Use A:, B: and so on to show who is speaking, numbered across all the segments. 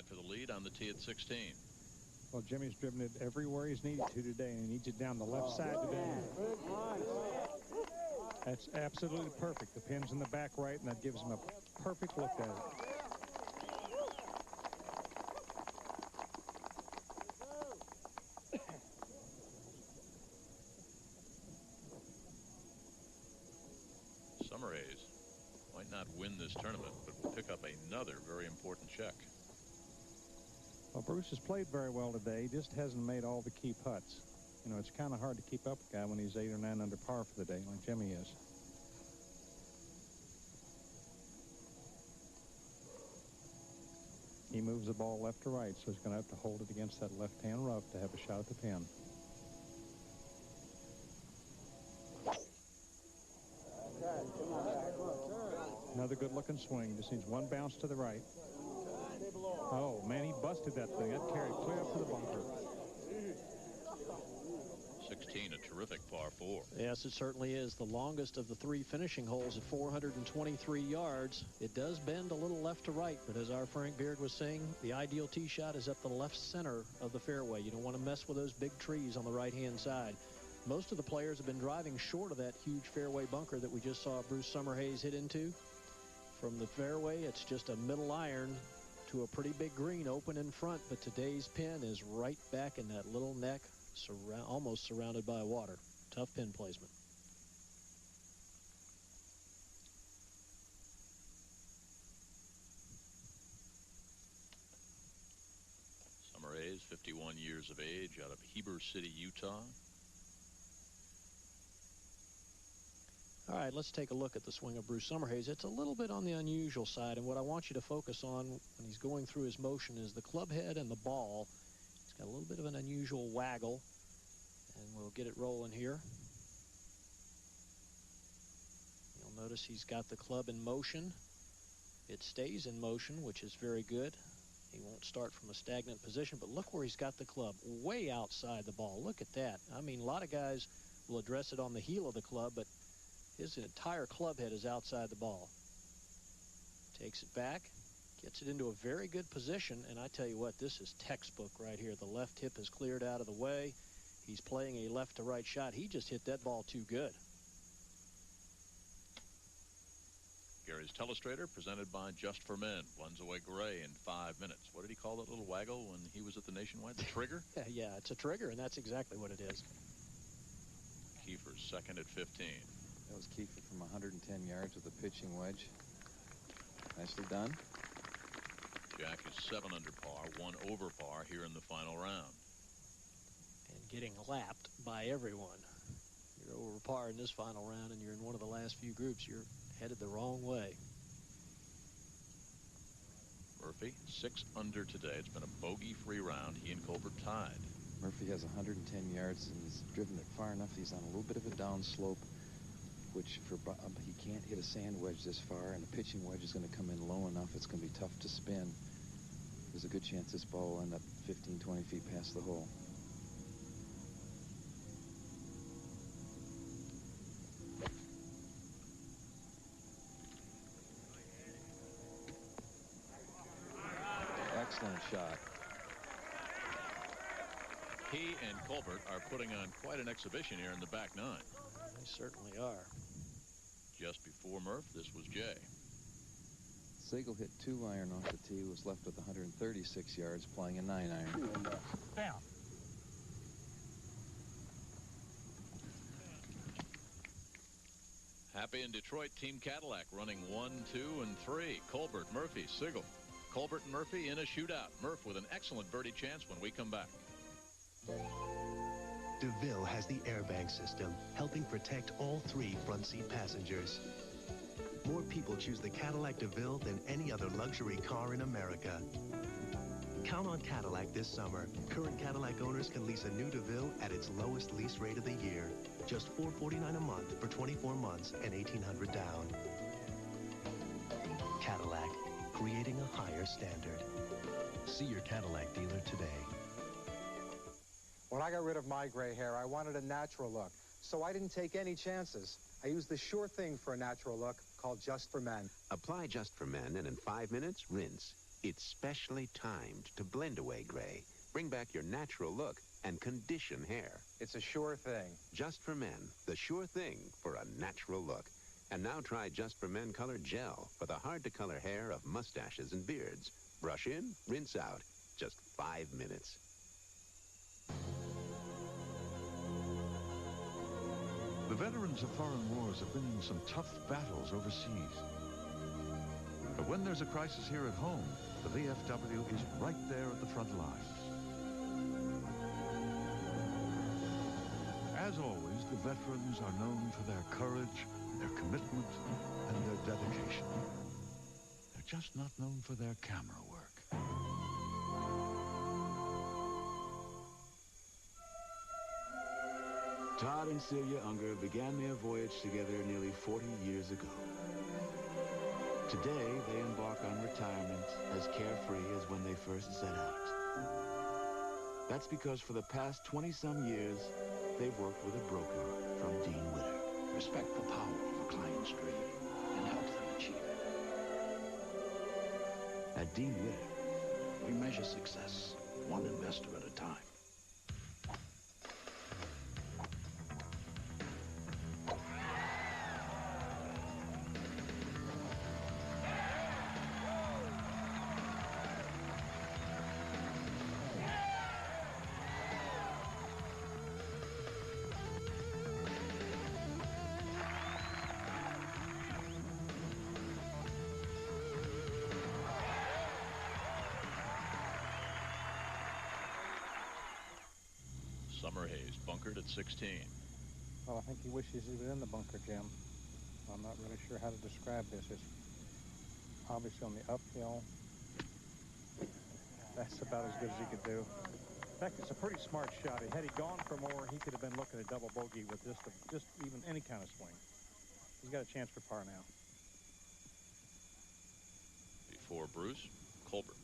A: tied for the lead on the tee at 16.
B: Well, Jimmy's driven it everywhere he's needed to today, and he needs it down the left side today. That's absolutely perfect. The pin's in the back right, and that gives him a perfect look at it.
A: Summerhays might not win this tournament, but will pick up another very important check.
B: Well, Bruce has played very well today. He just hasn't made all the key putts. You know, it's kind of hard to keep up with a guy when he's 8 or 9 under par for the day, like Jimmy is. He moves the ball left to right, so he's going to have to hold it against that left-hand rough to have a shot at the pin. Another good-looking swing. Just needs one bounce to the right. Oh, man, he busted that thing. That carried clear up to the bunker.
A: 16, a terrific par 4.
C: Yes, it certainly is. The longest of the 3 finishing holes at 423 yards. It does bend a little left to right, but as our Frank Beard was saying, the ideal tee shot is up the left center of the fairway. You don't want to mess with those big trees on the right-hand side. Most of the players have been driving short of that huge fairway bunker that we just saw Bruce Summerhays hit into. From the fairway, it's just a middle iron to a pretty big green open in front, but today's pin is right back in that little neck, almost surrounded by water. Tough pin placement.
A: Summerhays, 51 years of age, out of Heber City, Utah.
C: All right, let's take a look at the swing of Bruce Summerhays. It's a little bit on the unusual side, and what I want you to focus on when he's going through his motion is the club head and the ball. He's got a little bit of an unusual waggle, and we'll get it rolling here. You'll notice he's got the club in motion. It stays in motion, which is very good. He won't start from a stagnant position, but look where he's got the club, way outside the ball. Look at that. I mean, a lot of guys will address it on the heel of the club, but his entire club head is outside the ball. Takes it back, gets it into a very good position, and I tell you what, this is textbook right here. The left hip is cleared out of the way. He's playing a left to right shot. He just hit that ball too good.
A: Gary's Telestrator, presented by Just for Men. Blends away gray in 5 minutes. What did he call that little waggle when he was at the Nationwide? The trigger?
C: Yeah, it's a trigger, and that's exactly what it is.
A: Kiefer's second at 15.
D: That was Kiefer from 110 yards with a pitching wedge. Nicely done.
A: Jack is 7 under par, 1 over par here in the final round.
C: And getting lapped by everyone. You're over par in this final round, and you're in one of the last few groups. You're headed the wrong way.
A: Murphy, 6 under today. It's been a bogey-free round. He and Colbert tied.
D: Murphy has 110 yards and he's driven it far enough. He's on a little bit of a down slope, which he can't hit a sand wedge this far, and a pitching wedge is going to come in low enough. It's going to be tough to spin. There's a good chance this ball will end up 15, 20 feet past the hole. Excellent shot.
A: He and Colbert are putting on quite an exhibition here in the back nine.
C: They certainly are.
A: Just before Murph, this was Jay.
D: Siegel hit 2 iron off the tee, was left with 136 yards, playing a 9 iron.
B: Down.
A: Happy in Detroit, Team Cadillac running 1, 2, and 3. Colbert, Murphy, Siegel. Colbert and Murphy in a shootout. Murph with an excellent birdie chance when we come back.
E: DeVille has the airbag system, helping protect all 3 front seat passengers. More people choose the Cadillac DeVille than any other luxury car in America. Count on Cadillac this summer. Current Cadillac owners can lease a new DeVille at its lowest lease rate of the year. Just $449 a month for 24 months and $1,800 down. Cadillac, creating a higher standard. See your Cadillac dealer today.
F: When I got rid of my gray hair, I wanted a natural look. So I didn't take any chances. I used the sure thing for a natural look called Just for Men.
G: Apply Just for Men, and in 5 minutes, rinse. It's specially timed to blend away gray, bring back your natural look, and condition hair.
F: It's a sure thing.
G: Just for Men, the sure thing for a natural look. And now try Just for Men Color Gel for the hard-to-color hair of mustaches and beards. Brush in, rinse out. Just 5 minutes.
H: The veterans of foreign wars have been in some tough battles overseas. But when there's a crisis here at home, the VFW is right there at the front lines. As always, the veterans are known for their courage, their commitment, and their dedication. They're just not known for their camera work.
I: Todd and Celia Unger began their voyage together nearly 40 years ago. Today, they embark on retirement as carefree as when they first set out. That's because for the past 20-some years, they've worked with a broker from Dean Witter.
J: Respect the power of a client's dream and help them achieve it.
I: At Dean Witter,
J: we measure success one investor at a time.
A: Summerhays bunkered at 16.
B: Well, I think he wishes he was in the bunker, Jim. I'm not really sure how to describe this. It's obviously on the uphill. That's about as good as he could do. In fact, it's a pretty smart shot. Had he gone for more, he could have been looking at double bogey with just even any kind of swing. He's got a chance for par now.
A: Before Bruce, Colbert.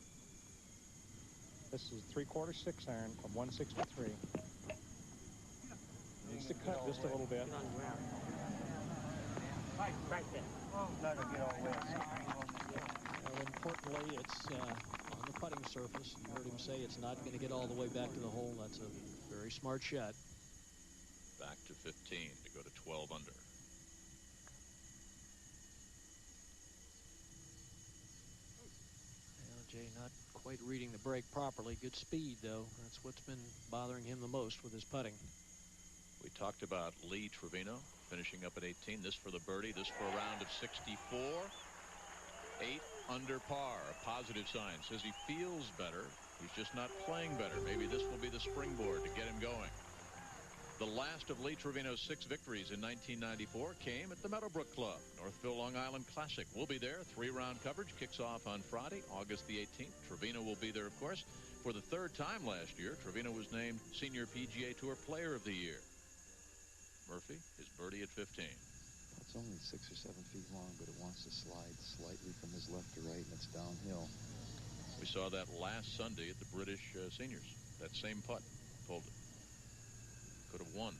B: This is 3/4 6-iron from 163. Needs to cut just a little bit.
C: Well, importantly, it's on the putting surface. You heard him say it's not going to get all the way back to the hole. That's a very smart shot.
A: Back to 15 to go to 12 under.
C: Well, Jay, not quite reading the break properly. Good speed, though. That's what's been bothering him the most with his putting.
A: We talked about Lee Trevino finishing up at 18. This for the birdie. This for a round of 64. 8 under par. A positive sign. Says he feels better. He's just not playing better. Maybe this will be the springboard to get him going. The last of Lee Trevino's 6 victories in 1994 came at the Meadowbrook Club. Northville Long Island Classic. We'll be there. 3-round coverage kicks off on Friday, August the 18th. Trevino will be there, of course. For the 3rd time last year, Trevino was named Senior PGA Tour Player of the Year. Murphy, his birdie at 15.
D: It's only 6 or 7 feet long, but it wants to slide slightly from his left to right, and it's downhill.
A: We saw that last Sunday at the British Seniors. That same putt pulled it. Could have won.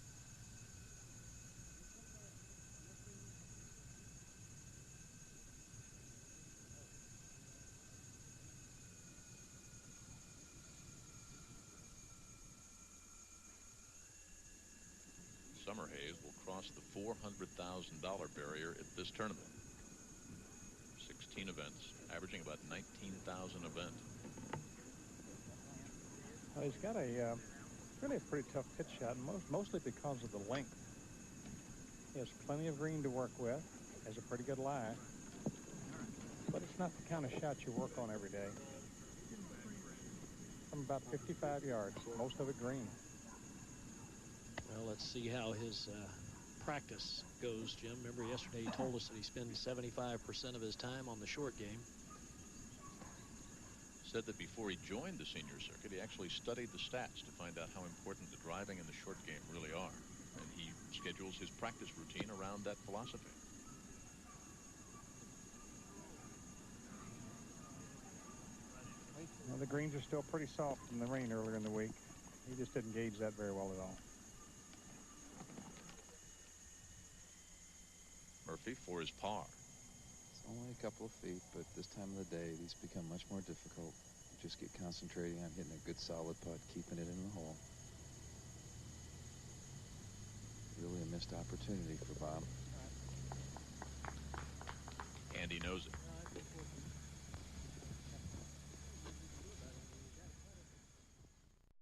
A: Summerhays will cross the $400,000 barrier at this tournament. 16 events, averaging about 19,000 event.
B: Well, he's got a really a pretty tough pitch shot, mostly because of the length. He has plenty of green to work with, has a pretty good lie, but it's not the kind of shot you work on every day. From about 55 yards, most of it green.
C: Well, let's see how his practice goes, Jim. Remember yesterday he told us that he spends 75% of his time on the short game.
A: Said that before he joined the senior circuit, he actually studied the stats to find out how important the driving and the short game really are. And he schedules his practice routine around that philosophy.
B: Well, the greens are still pretty soft from the rain earlier in the week. He just didn't gauge that very well at all.
A: Murphy for his par.
D: It's only a couple of feet, but this time of the day, these become much more difficult. just get concentrating on hitting a good solid putt, keeping it in the hole. Really a missed opportunity for Bob.
A: Andy knows it.